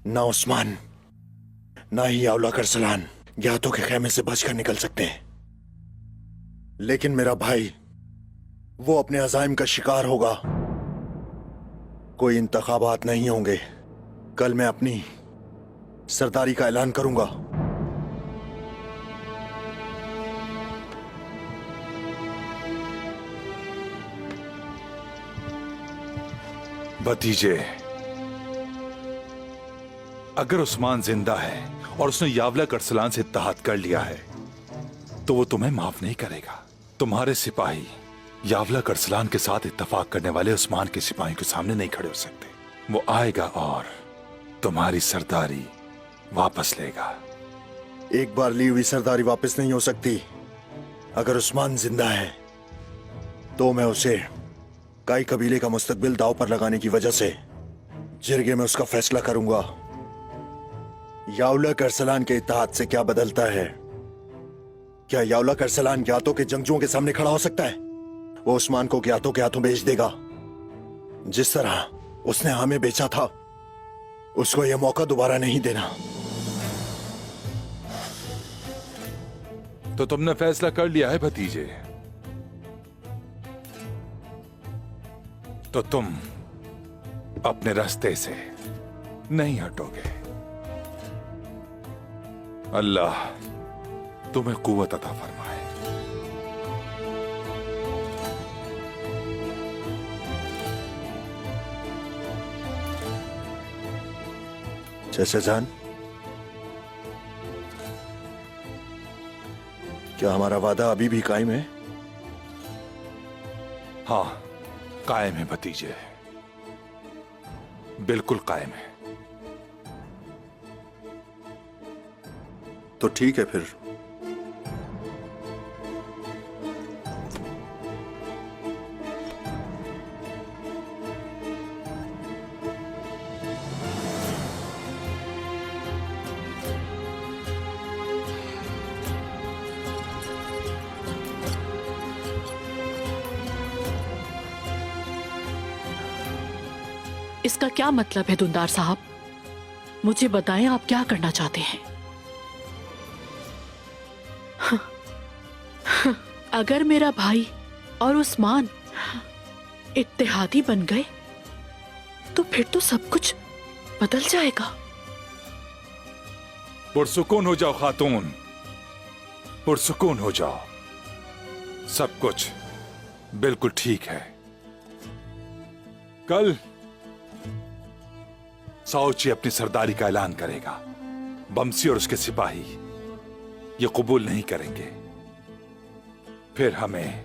ना उस्मान ना ही यावला करसलान ज्ञातों के खेमे से बचकर निकल सकते हैं, लेकिन मेरा भाई वो अपने अज़ाइम का शिकार होगा। कोई इंतखाबात नहीं होंगे। कल मैं अपनी सरदारी का ऐलान करूंगा। भतीजे, अगर उस्मान जिंदा है और उसने यावला करसलान से इत्तेहाद कर लिया है तो वो तुम्हें माफ नहीं करेगा। तुम्हारे सिपाही यावला करसलान के साथ इत्तेफाक करने वाले उस्मान के सिपाहियों के सामने नहीं खड़े हो सकते। वो आएगा और तुम्हारी सरदारी वापस लेगा। एक बार ली हुई सरदारी वापस नहीं हो सकती। अगर उस्मान जिंदा है तो मैं उसे काई कबीले का मुस्तकबिल दांव पर लगाने की वजह से जिरगे में उसका फैसला करूंगा। यावला करसलान के इत्तेहाद से क्या बदलता है? क्या यावला करसलान ज्ञातों के जंगजुओं के सामने खड़ा हो सकता है? वो उस्मान को ज्ञातों के हाथों बेच देगा। जिस तरह उसने हमें बेचा था, उसको यह मौका दोबारा नहीं देना। तो तुमने फैसला कर लिया है भतीजे, तो तुम अपने रास्ते से नहीं हटोगे। अल्लाह तुम्हें कुव्वत अता फरमाए। चचा जान, क्या हमारा वादा अभी भी कायम है? हाँ, कायम है भतीजे, बिल्कुल कायम है। तो ठीक है फिर। इसका क्या मतलब है दुंदार साहब? मुझे बताएं, आप क्या करना चाहते हैं? अगर मेरा भाई और उस्मान इत्तेहादी बन गए तो फिर तो सब कुछ बदल जाएगा। पुरसुकून हो जाओ खातून, पुरसुकून हो जाओ। सब कुछ बिल्कुल ठीक है। कल साओची अपनी सरदारी का ऐलान करेगा। बमसी और उसके सिपाही ये कबूल नहीं करेंगे। फिर हमें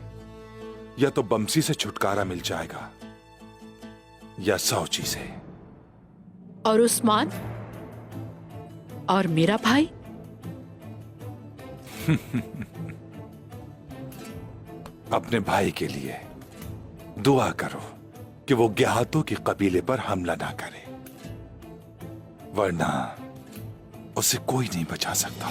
या तो बमसी से छुटकारा मिल जाएगा या साओची से। और उस्मान और मेरा भाई? अपने भाई के लिए दुआ करो कि वो ज्ञातों के कबीले पर हमला ना करे, वरना उसे कोई नहीं बचा सकता।